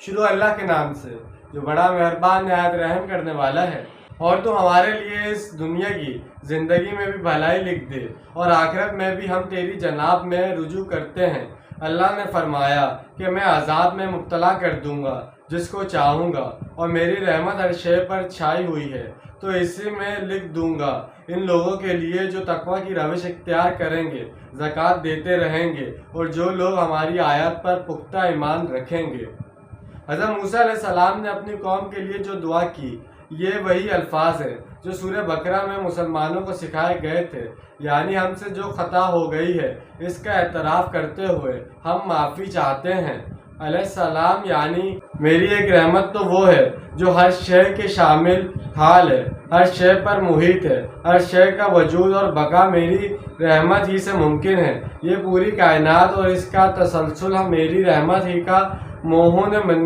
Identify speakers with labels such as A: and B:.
A: شروع اللہ کے نام سے جو بڑا مہربان نہایت رحم کرنے والا ہے۔ اور تو ہمارے لیے اس دنیا کی زندگی میں بھی بھلائی لکھ دے اور آخرت میں بھی ہم تیری جناب میں رجوع کرتے ہیں۔ اللہ نے فرمایا کہ میں عذاب میں مبتلا کر دوں گا جس کو چاہوں گا، اور میری رحمت ہر شے پر چھائی ہوئی ہے، تو اسی میں لکھ دوں گا ان لوگوں کے لیے جو تقوی کی روش اختیار کریں گے، زکوٰۃ دیتے رہیں گے، اور جو لوگ ہماری آیات پر پختہ ایمان رکھیں گے۔ حضرت موسیٰ علیہ السلام نے اپنی قوم کے لیے جو دعا کی، یہ وہی الفاظ ہیں جو سورہ بقرہ میں مسلمانوں کو سکھائے گئے تھے، یعنی ہم سے جو خطا ہو گئی ہے اس کا اعتراف کرتے ہوئے ہم معافی چاہتے ہیں۔ علیہ السلام یعنی میری ایک رحمت تو وہ ہے جو ہر شے کے شامل حال ہے، ہر شے پر محیط ہے، ہر شے کا وجود اور بقا میری رحمت ہی سے ممکن ہے۔ یہ پوری کائنات اور اس کا تسلسل میری رحمت ہی کا موہن